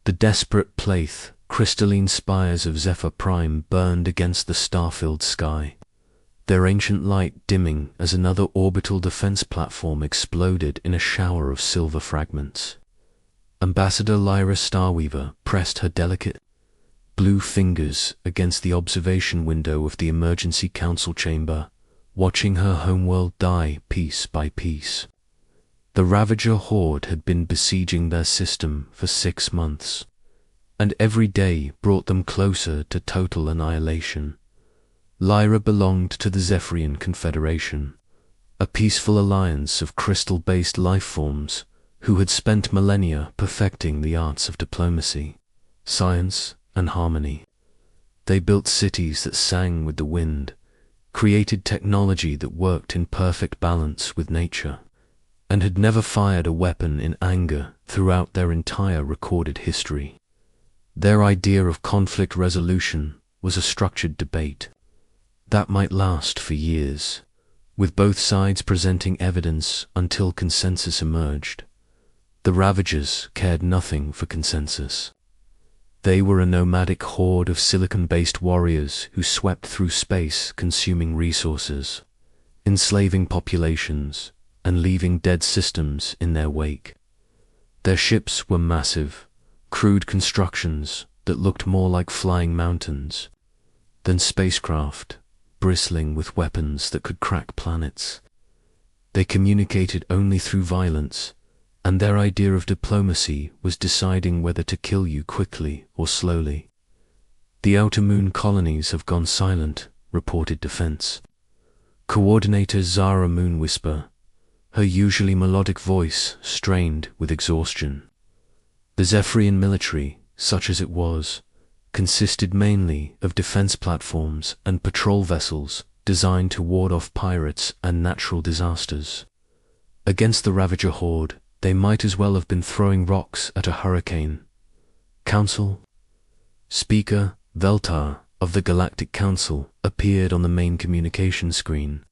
The desperate plathe, crystalline spires of Zephyr Prime burned against the star-filled sky, their ancient light dimming as another orbital defense platform exploded in a shower of silver fragments. Ambassador Lyra Starweaver pressed her delicate, blue fingers against the observation window of the emergency council chamber, watching her homeworld die piece by piece. The Ravager horde had been besieging their system for 6 months, and every day brought them closer to total annihilation. Lyra belonged to the Zephyrian Confederation, a peaceful alliance of crystal-based life forms who had spent millennia perfecting the arts of diplomacy, science, and harmony. They built cities that sang with the wind, created technology that worked in perfect balance with nature, and had never fired a weapon in anger throughout their entire recorded history. Their idea of conflict resolution was a structured debate that might last for years, with both sides presenting evidence until consensus emerged. The Ravagers cared nothing for consensus. They were a nomadic horde of silicon-based warriors who swept through space consuming resources, enslaving populations, and leaving dead systems in their wake. Their ships were massive, crude constructions that looked more like flying mountains than spacecraft, bristling with weapons that could crack planets. They communicated only through violence, and their idea of diplomacy was deciding whether to kill you quickly or slowly. The outer moon colonies have gone silent, reported Defense Coordinator Zara Moonwhisper, her usually melodic voice strained with exhaustion. The Zephyrian military, such as it was, consisted mainly of defense platforms and patrol vessels designed to ward off pirates and natural disasters. Against the Ravager horde, they might as well have been throwing rocks at a hurricane. Council? Speaker Veltar of the Galactic Council appeared on the main communication screen,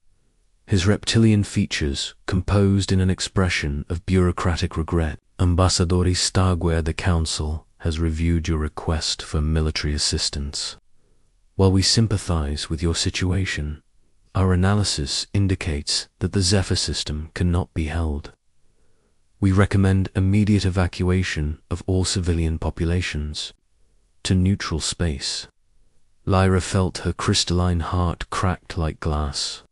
his reptilian features composed in an expression of bureaucratic regret. Ambassador Starweaver, the Council has reviewed your request for military assistance. While we sympathize with your situation, our analysis indicates that the Zephyr system cannot be held. We recommend immediate evacuation of all civilian populations to neutral space. Lyra felt her crystalline heart cracked like glass.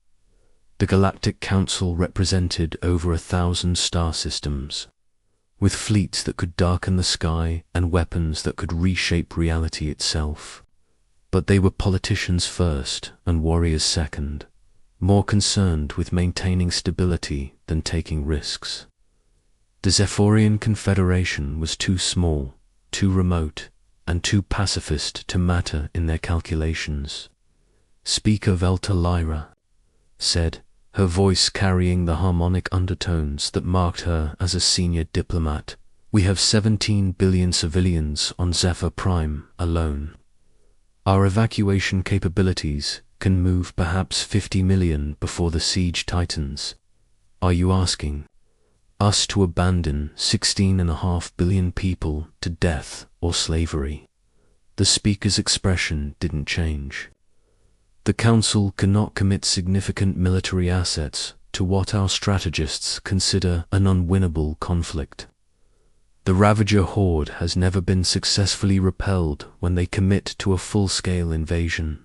The Galactic Council represented over 1,000 star systems, with fleets that could darken the sky and weapons that could reshape reality itself. But they were politicians first and warriors second, more concerned with maintaining stability than taking risks. The Zephyrian Confederation was too small, too remote, and too pacifist to matter in their calculations. Speaker Velta Lyra said, her voice carrying the harmonic undertones that marked her as a senior diplomat. We have 17 billion civilians on Zephyr Prime alone. Our evacuation capabilities can move perhaps 50 million before the siege tightens. Are you asking us to abandon 16.5 billion people to death or slavery? The speaker's expression didn't change. The Council cannot commit significant military assets to what our strategists consider an unwinnable conflict. The Ravager horde has never been successfully repelled when they commit to a full-scale invasion.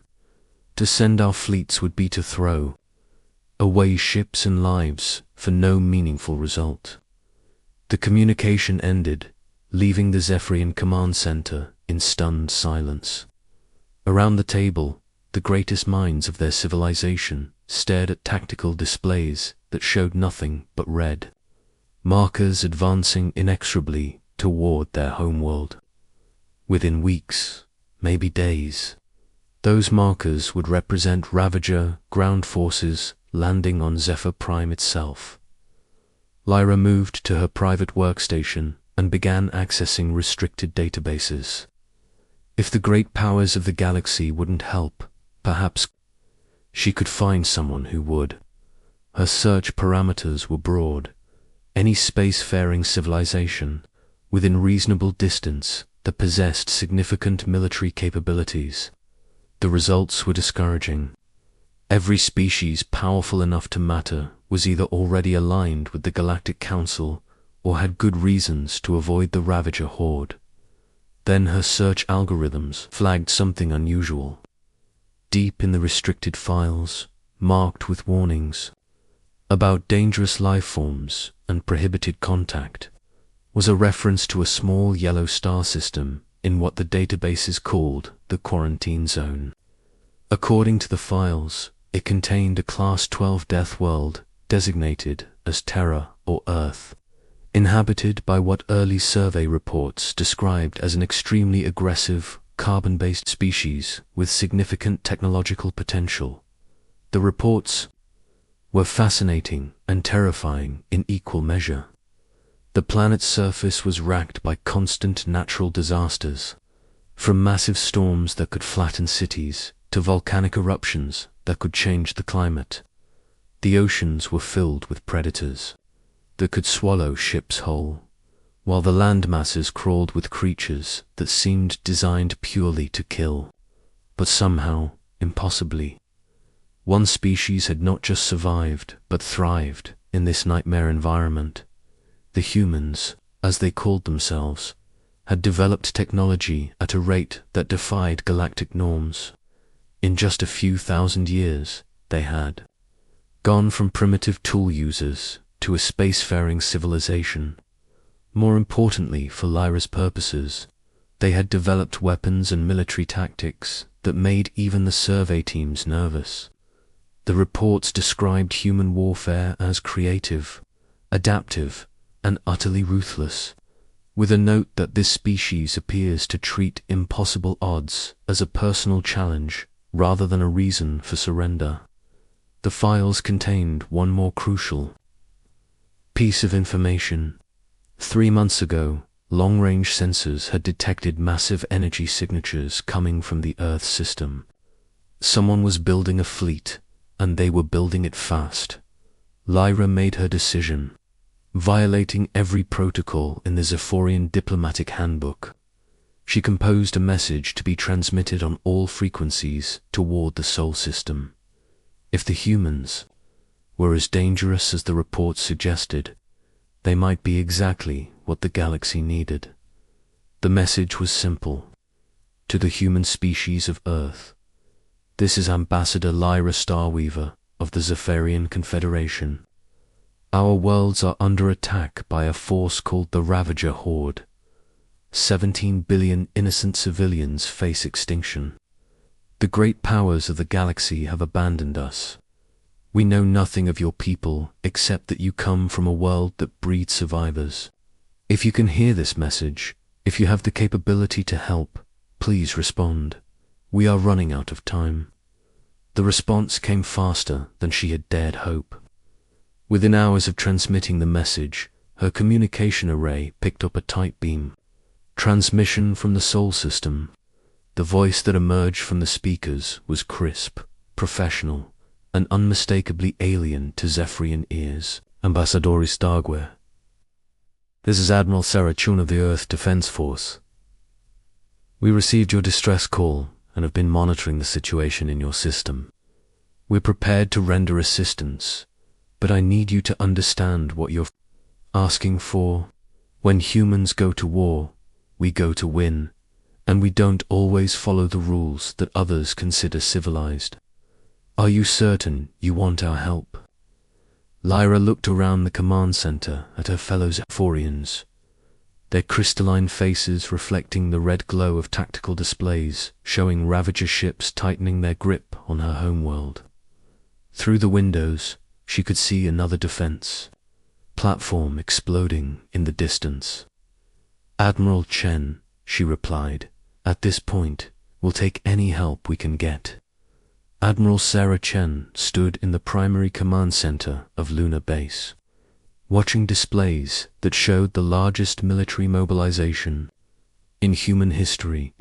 To send our fleets would be to throw away ships and lives for no meaningful result. The communication ended, leaving the Zephyrian command center in stunned silence. Around the table, the greatest minds of their civilization stared at tactical displays that showed nothing but red, markers advancing inexorably toward their homeworld. Within weeks, maybe days, those markers would represent Ravager ground forces landing on Zephyr Prime itself. Lyra moved to her private workstation and began accessing restricted databases. If the great powers of the galaxy wouldn't help, perhaps she could find someone who would. Her search parameters were broad. Any spacefaring civilization within reasonable distance that possessed significant military capabilities. The results were discouraging. Every species powerful enough to matter was either already aligned with the Galactic Council or had good reasons to avoid the Ravager horde. Then her search algorithms flagged something unusual. Deep in the restricted files, marked with warnings about dangerous life forms and prohibited contact, was a reference to a small yellow star system in what the databases called the Quarantine Zone. According to the files, it contained a Class 12 death world designated as Terra or Earth, inhabited by what early survey reports described as an extremely aggressive, carbon-based species with significant technological potential. The reports were fascinating and terrifying in equal measure. The planet's surface was racked by constant natural disasters, from massive storms that could flatten cities to volcanic eruptions that could change the climate. The oceans were filled with predators that could swallow ships whole, while the land masses crawled with creatures that seemed designed purely to kill. But somehow, impossibly, one species had not just survived, but thrived in this nightmare environment. The humans, as they called themselves, had developed technology at a rate that defied galactic norms. In just a few thousand years, they had gone from primitive tool users to a spacefaring civilization. More importantly for Lyra's purposes, they had developed weapons and military tactics that made even the survey teams nervous. The reports described human warfare as creative, adaptive, and utterly ruthless, with a note that this species appears to treat impossible odds as a personal challenge rather than a reason for surrender. The files contained one more crucial piece of information. 3 months ago, long-range sensors had detected massive energy signatures coming from the Earth system. Someone was building a fleet, and they were building it fast. Lyra made her decision, violating every protocol in the Zephyrian diplomatic handbook. She composed a message to be transmitted on all frequencies toward the Sol system. If the humans were as dangerous as the reports suggested, they might be exactly what the galaxy needed. The message was simple. To the human species of Earth, this is Ambassador Lyra Starweaver of the Zephyrian Confederation. Our worlds are under attack by a force called the Ravager Horde. 17 billion innocent civilians face extinction. The great powers of the galaxy have abandoned us. We know nothing of your people except that you come from a world that breeds survivors. If you can hear this message, if you have the capability to help, please respond. We are running out of time. The response came faster than she had dared hope. Within hours of transmitting the message, her communication array picked up a tight beam. Transmission from the Sol system. The voice that emerged from the speakers was crisp, professional, and unmistakably alien to Zephyrian ears. Ambassador Starweaver. This is Admiral Sarah Chun of the Earth Defense Force. We received your distress call and have been monitoring the situation in your system. We're prepared to render assistance, but I need you to understand what you're asking for. When humans go to war, we go to win, and we don't always follow the rules that others consider civilized. Are you certain you want our help? Lyra looked around the command center at her fellow Zephyrians, their crystalline faces reflecting the red glow of tactical displays showing Ravager ships tightening their grip on her homeworld. Through the windows, she could see another defense platform exploding in the distance. Admiral Chen, she replied, at this point, we'll take any help we can get. Admiral Sarah Chen stood in the primary command center of Lunar Base, watching displays that showed the largest military mobilization in human history.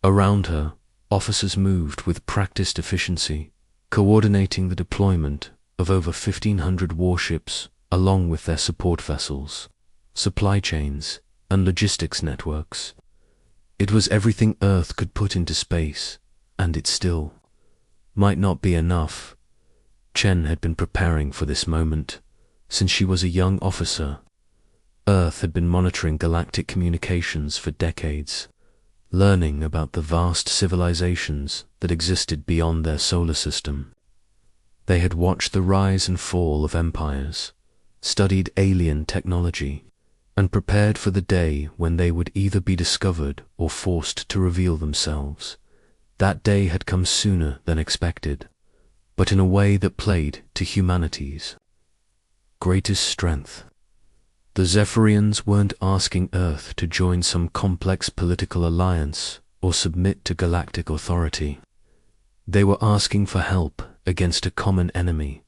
Around her, officers moved with practiced efficiency, coordinating the deployment of over 1,500 warships along with their support vessels, supply chains, and logistics networks. It was everything Earth could put into space, and it still might not be enough. Chen had been preparing for this moment since she was a young officer. Earth had been monitoring galactic communications for decades, learning about the vast civilizations that existed beyond their solar system. They had watched the rise and fall of empires, studied alien technology, and prepared for the day when they would either be discovered or forced to reveal themselves. That day had come sooner than expected, but in a way that played to humanity's greatest strength. The Zephyrians weren't asking Earth to join some complex political alliance or submit to galactic authority. They were asking for help against a common enemy,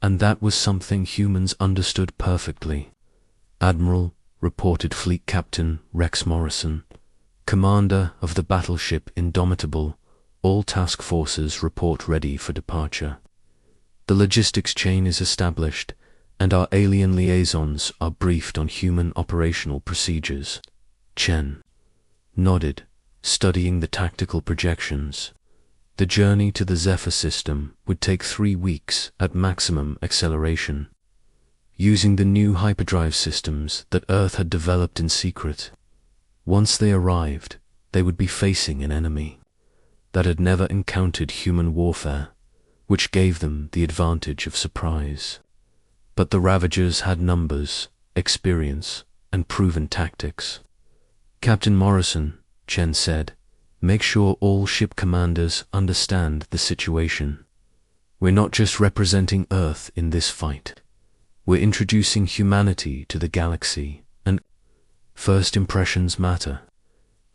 and that was something humans understood perfectly. Admiral, reported Fleet Captain Rex Morrison, commander of the battleship Indomitable. All task forces report ready for departure. The logistics chain is established, and our alien liaisons are briefed on human operational procedures. Chen nodded, studying the tactical projections. The journey to the Zephyr system would take 3 weeks at maximum acceleration, using the new hyperdrive systems that Earth had developed in secret. Once they arrived, they would be facing an enemy that had never encountered human warfare, which gave them the advantage of surprise. But the Ravagers had numbers, experience, and proven tactics. Captain Morrison, Chen said, make sure all ship commanders understand the situation. We're not just representing Earth in this fight. We're introducing humanity to the galaxy, and first impressions matter.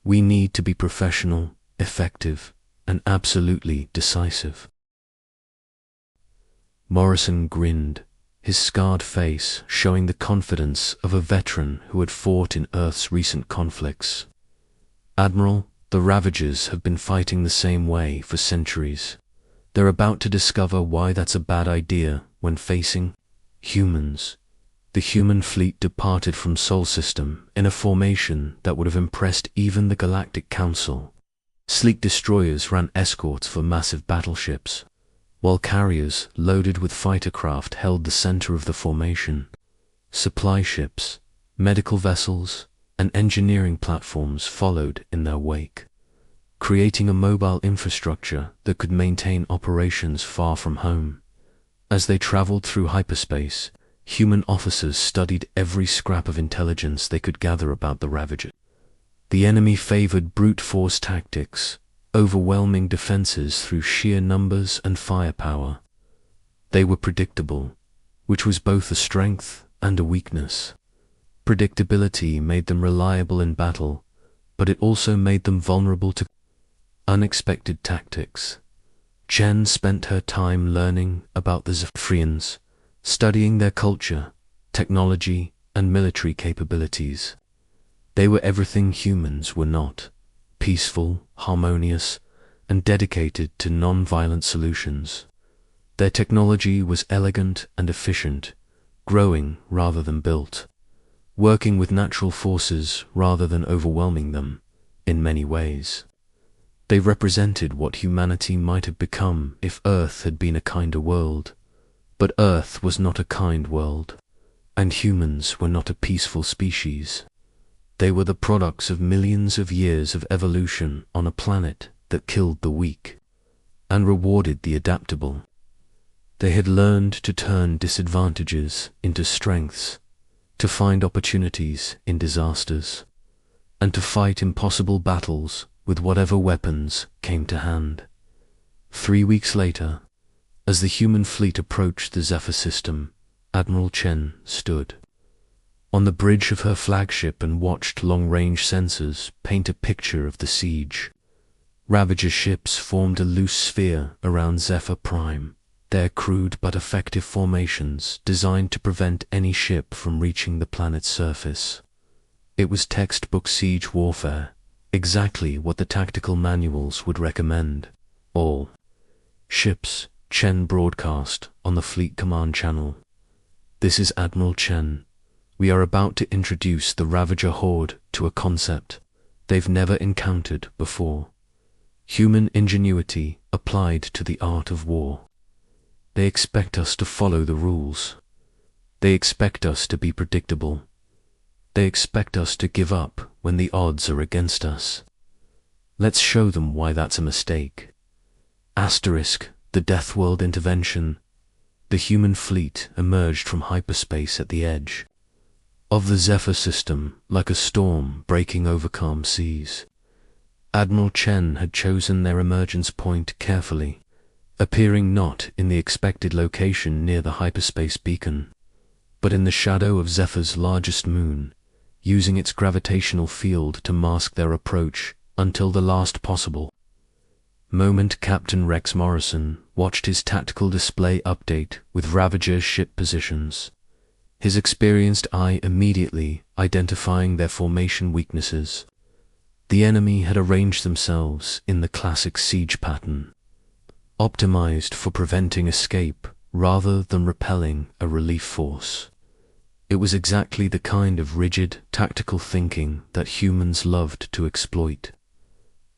We need to be professional, effective, and absolutely decisive. Morrison grinned, his scarred face showing the confidence of a veteran who had fought in Earth's recent conflicts. Admiral, the Ravagers have been fighting the same way for centuries. They're about to discover why that's a bad idea when facing humans. The human fleet departed from Sol System in a formation that would have impressed even the Galactic Council. Sleek destroyers ran escorts for massive battleships, while carriers loaded with fighter craft held the center of the formation. Supply ships, medical vessels, and engineering platforms followed in their wake, creating a mobile infrastructure that could maintain operations far from home. As they traveled through hyperspace, human officers studied every scrap of intelligence they could gather about the Ravager. The enemy favored brute force tactics, overwhelming defenses through sheer numbers and firepower. They were predictable, which was both a strength and a weakness. Predictability made them reliable in battle, but it also made them vulnerable to unexpected tactics. Chen spent her time learning about the Zephyrians, studying their culture, technology, and military capabilities. They were everything humans were not: peaceful, harmonious, and dedicated to non-violent solutions. Their technology was elegant and efficient, growing rather than built, working with natural forces rather than overwhelming them, in many ways. They represented what humanity might have become if Earth had been a kinder world. But Earth was not a kind world, and humans were not a peaceful species. They were the products of millions of years of evolution on a planet that killed the weak and rewarded the adaptable. They had learned to turn disadvantages into strengths, to find opportunities in disasters, and to fight impossible battles with whatever weapons came to hand. 3 weeks later, as the human fleet approached the Zephyr system, Admiral Chen stood on the bridge of her flagship and watched long-range sensors paint a picture of the siege. Ravager ships formed a loose sphere around Zephyr Prime, their crude but effective formations designed to prevent any ship from reaching the planet's surface. It was textbook siege warfare, exactly what the tactical manuals would recommend. All ships, Chen broadcast on the Fleet Command channel. This is Admiral Chen. We are about to introduce the Ravager Horde to a concept they've never encountered before. Human ingenuity applied to the art of war. They expect us to follow the rules. They expect us to be predictable. They expect us to give up when the odds are against us. Let's show them why that's a mistake. Asterisk, the Deathworld intervention. The human fleet emerged from hyperspace at the edge of the Zephyr system like a storm breaking over calm seas. Admiral Chen had chosen their emergence point carefully, appearing not in the expected location near the hyperspace beacon, but in the shadow of Zephyr's largest moon, using its gravitational field to mask their approach until the last possible moment. Captain Rex Morrison watched his tactical display update with Ravager's ship positions, his experienced eye immediately identifying their formation weaknesses. The enemy had arranged themselves in the classic siege pattern, optimized for preventing escape rather than repelling a relief force. It was exactly the kind of rigid, tactical thinking that humans loved to exploit.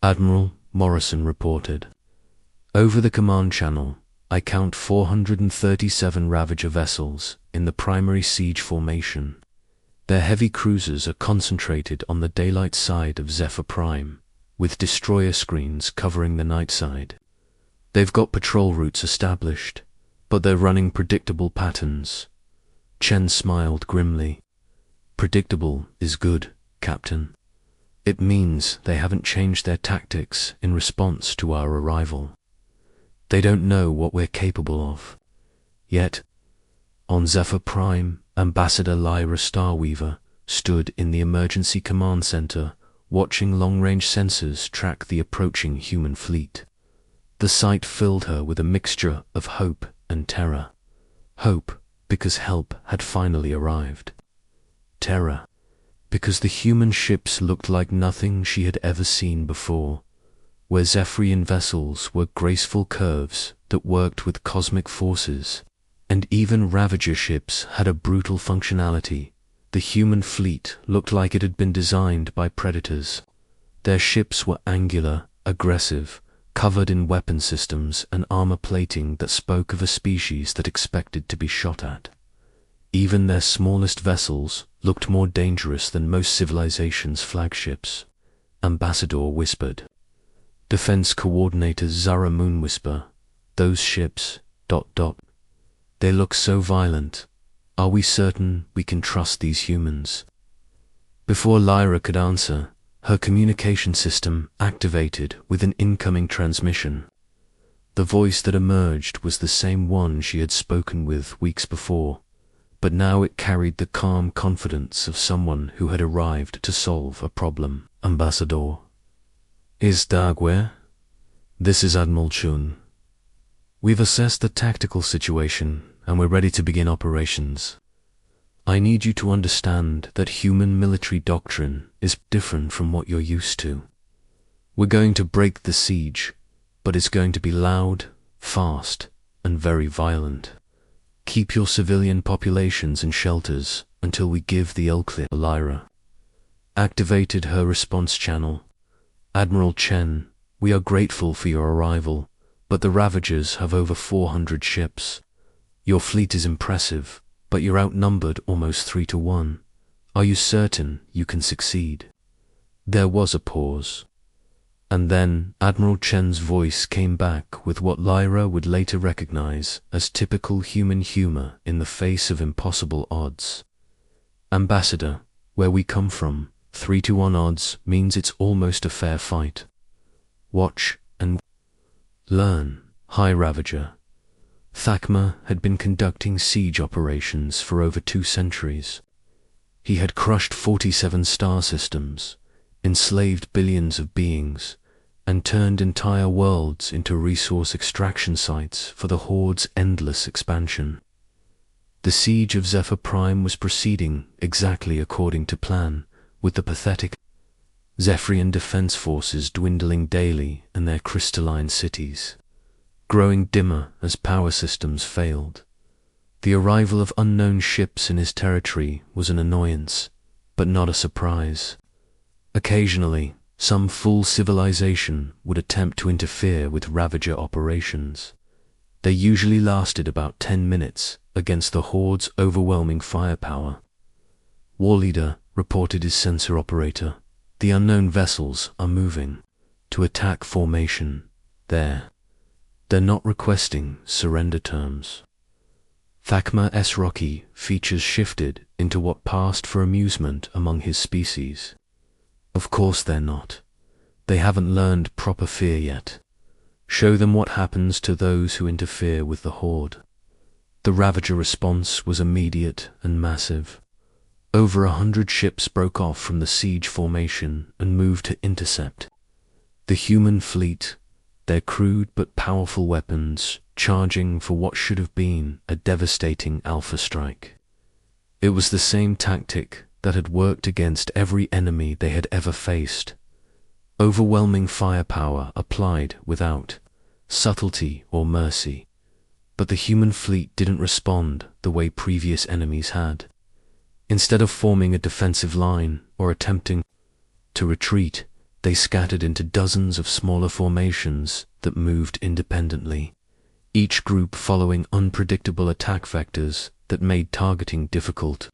Admiral Morrison reported, "Over the command channel, I count 437 Ravager vessels in the primary siege formation. Their heavy cruisers are concentrated on the daylight side of Zephyr Prime, with destroyer screens covering the night side. They've got patrol routes established, but they're running predictable patterns." Chen smiled grimly. "Predictable is good, Captain. It means they haven't changed their tactics in response to our arrival. They don't know what we're capable of. Yet, on Zephyr Prime, Ambassador Lyra Starweaver stood in the emergency command center, watching long-range sensors track the approaching human fleet. The sight filled her with a mixture of hope and terror. Hope, because help had finally arrived. Terror, because the human ships looked like nothing she had ever seen before, where Zephyrian vessels were graceful curves that worked with cosmic forces, and even Ravager ships had a brutal functionality. The human fleet looked like it had been designed by predators. Their ships were angular, aggressive, covered in weapon systems and armor plating that spoke of a species that expected to be shot at. Even their smallest vessels looked more dangerous than most civilizations' flagships. Ambassador whispered. Defense Coordinator Zara Moonwhisper, "Those ships, ... They look so violent. Are we certain we can trust these humans?" Before Lyra could answer, her communication system activated with an incoming transmission. The voice that emerged was the same one she had spoken with weeks before, but now it carried the calm confidence of someone who had arrived to solve a problem. "Ambassador. Is Dagwe? This is Admiral Chun. We've assessed the tactical situation and we're ready to begin operations. I need you to understand that human military doctrine is different from what you're used to. We're going to break the siege, but it's going to be loud, fast, and very violent. Keep your civilian populations in shelters until we give the all-clear." Lyra activated her response channel. "Admiral Chen, we are grateful for your arrival, but the Ravagers have over 400 ships. Your fleet is impressive, but you're outnumbered almost 3-1. Are you certain you can succeed?" There was a pause, and then Admiral Chen's voice came back with what Lyra would later recognize as typical human humor in the face of impossible odds. "Ambassador, where we come from, 3-1 odds means it's almost a fair fight. Watch and learn, High Ravager." Thakma had been conducting siege operations for over 2 centuries. He had crushed 47 star systems, enslaved billions of beings, and turned entire worlds into resource extraction sites for the Horde's endless expansion. The siege of Zephyr Prime was proceeding exactly according to plan, with the pathetic Zephyrian defense forces dwindling daily and their crystalline cities growing dimmer as power systems failed. The arrival of unknown ships in his territory was an annoyance, but not a surprise. Occasionally, Some full civilization would attempt to interfere with Ravager operations. They usually lasted about 10 minutes against the Horde's overwhelming firepower. War Leader reported his sensor operator. The unknown vessels are moving to attack formation. They're not requesting surrender terms. Thakma Rocky features shifted into what passed for amusement among his species. Of course they're not. They haven't learned proper fear yet. Show them what happens to those who interfere with the Horde. The Ravager response was immediate and massive. Over 100 ships broke off from the siege formation and moved to intercept. The human fleet, their crude but powerful weapons, charging for what should have been a devastating alpha strike. It was the same tactic that had worked against every enemy they had ever faced. Overwhelming firepower applied without subtlety or mercy. But the human fleet didn't respond the way previous enemies had. Instead of forming a defensive line or attempting to retreat, they scattered into dozens of smaller formations that moved independently, each group following unpredictable attack vectors that made targeting difficult.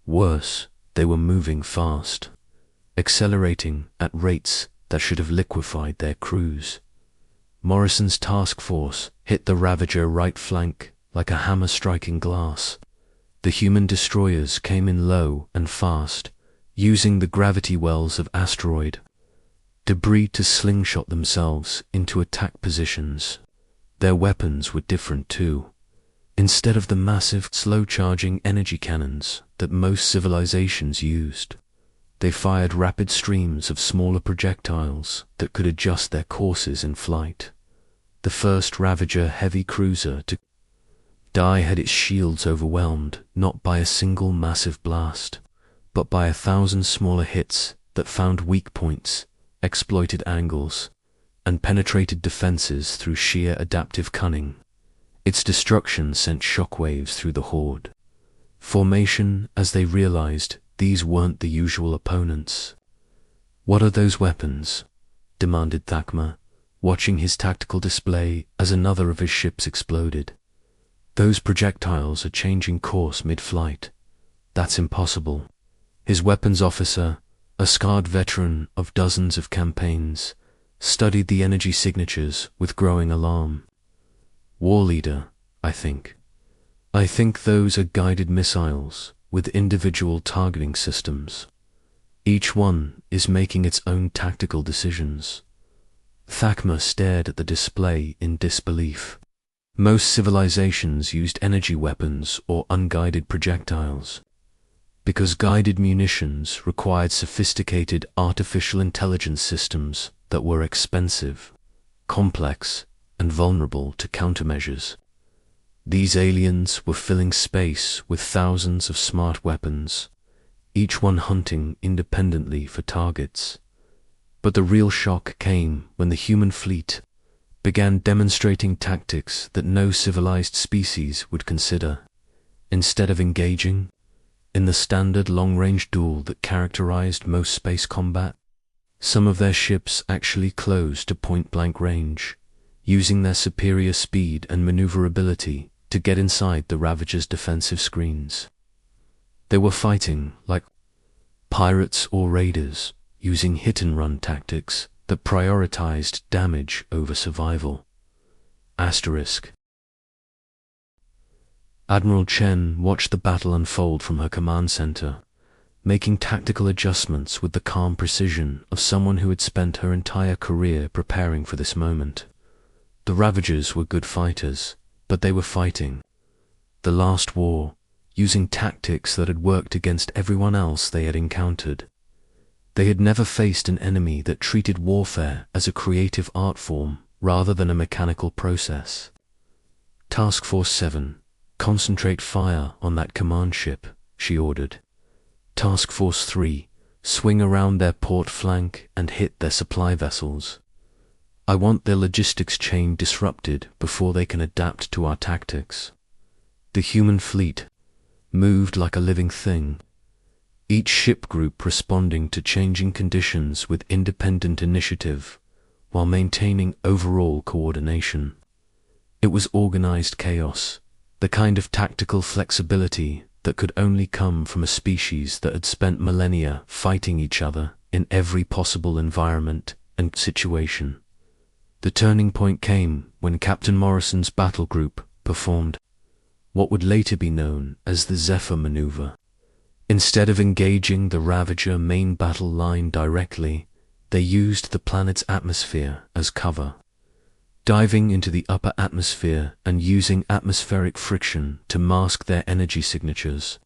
Worse, they were moving fast, accelerating at rates that should have liquefied their crews. Morrison's task force hit the Ravager right flank like a hammer striking glass. The human destroyers came in low and fast, using the gravity wells of asteroid debris to slingshot themselves into attack positions. Their weapons were different too. Instead of the massive, slow-charging energy cannons that most civilizations used, they fired rapid streams of smaller projectiles that could adjust their courses in flight. The first Ravager heavy cruiser to die had its shields overwhelmed not by a single massive blast, but by 1,000 smaller hits that found weak points, exploited angles, and penetrated defenses through sheer adaptive cunning. Its destruction sent shockwaves through the Horde formation as they realized these weren't the usual opponents. "What are those weapons?" demanded Thakma, watching his tactical display as another of his ships exploded. "Those projectiles are changing course mid-flight. That's impossible." His weapons officer, a scarred veteran of dozens of campaigns, studied the energy signatures with growing alarm. "War Leader, I think those are guided missiles with individual targeting systems. Each one is making its own tactical decisions." Thakma stared at the display in disbelief. Most civilizations used energy weapons or unguided projectiles, because guided munitions required sophisticated artificial intelligence systems that were expensive, complex, and vulnerable to countermeasures. These aliens were filling space with thousands of smart weapons, each one hunting independently for targets. But the real shock came when the human fleet began demonstrating tactics that no civilized species would consider. Instead of engaging in the standard long-range duel that characterized most space combat, some of their ships actually closed to point-blank range, using their superior speed and maneuverability to get inside the Ravager's defensive screens. They were fighting like pirates or raiders, using hit-and-run tactics that prioritized damage over survival. Asterisk. Admiral Chen watched the battle unfold from her command center, making tactical adjustments with the calm precision of someone who had spent her entire career preparing for this moment. The Ravagers were good fighters, but they were fighting the last war, using tactics that had worked against everyone else they had encountered. They had never faced an enemy that treated warfare as a creative art form rather than a mechanical process. Task Force 7, concentrate fire on that command ship, she ordered. Task Force 3, swing around their port flank and hit their supply vessels. I want their logistics chain disrupted before they can adapt to our tactics. The human fleet moved like a living thing. each ship group responding to changing conditions with independent initiative while maintaining overall coordination. It was organized chaos, the kind of tactical flexibility that could only come from a species that had spent millennia fighting each other in every possible environment and situation. The turning point came when Captain Morrison's battle group performed what would later be known as the Zephyr maneuver. Instead of engaging the Ravager main battle line directly, they used the planet's atmosphere as cover, diving into the upper atmosphere and using atmospheric friction to mask their energy signatures.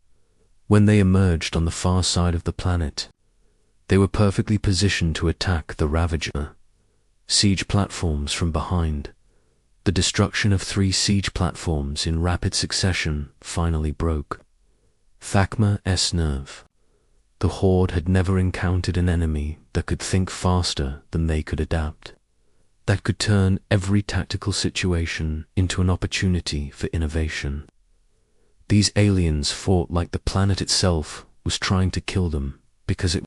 When they emerged on the far side of the planet, they were perfectly positioned to attack the Ravager siege platforms from behind. The destruction of 3 siege platforms in rapid succession finally broke Thakma's nerve. The Horde had never encountered an enemy that could think faster than they could adapt, that could turn every tactical situation into an opportunity for innovation. These aliens fought like the planet itself was trying to kill them, because it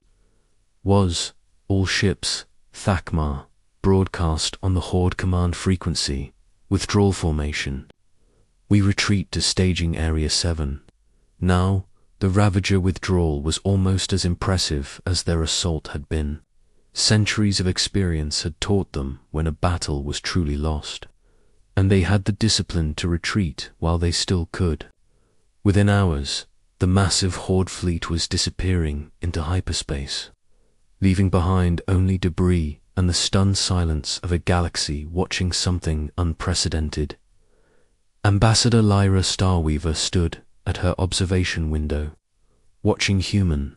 was all ships. Thakma broadcast on the Horde command frequency. Withdrawal formation. We retreat to staging Area 7. Now, the Ravager withdrawal was almost as impressive as their assault had been. Centuries of experience had taught them when a battle was truly lost, and they had the discipline to retreat while they still could. Within hours, the massive Horde fleet was disappearing into hyperspace, leaving behind only debris and the stunned silence of a galaxy watching something unprecedented. Ambassador Lyra Starweaver stood at her observation window, watching human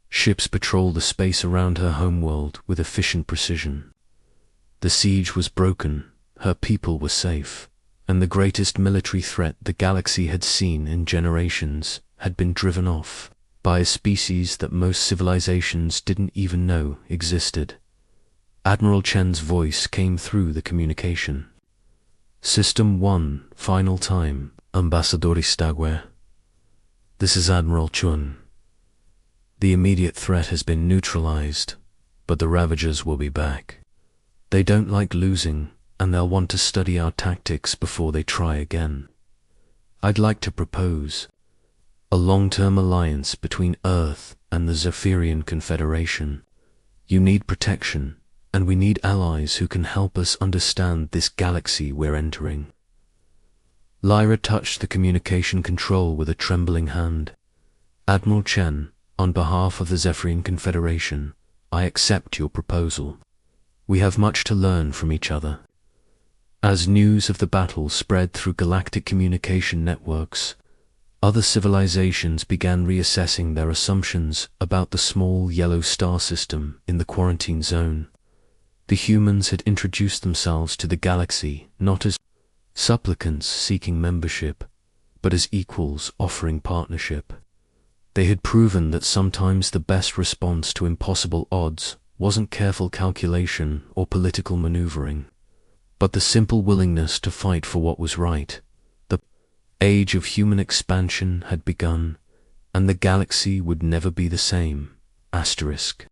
ships patrol the space around her homeworld with efficient precision. The siege was broken, her people were safe, and the greatest military threat the galaxy had seen in generations had been driven off by a species that most civilizations didn't even know existed. Admiral Chen's voice came through the communication. System 1, final time, Ambassador Istagwe. This is Admiral Chun. The immediate threat has been neutralized, but the Ravagers will be back. They don't like losing, and they'll want to study our tactics before they try again. I'd like to propose a long-term alliance between Earth and the Zephyrian Confederation. You need protection, and we need allies who can help us understand this galaxy we're entering. Lyra touched the communication control with a trembling hand. Admiral Chen, on behalf of the Zephyrian Confederation, I accept your proposal. We have much to learn from each other. As news of the battle spread through galactic communication networks, other civilizations began reassessing their assumptions about the small yellow star system in the quarantine zone. The humans had introduced themselves to the galaxy not as supplicants seeking membership, but as equals offering partnership. They had proven that sometimes the best response to impossible odds wasn't careful calculation or political maneuvering, but the simple willingness to fight for what was right. The age of human expansion had begun, and the galaxy would never be the same. Asterisk.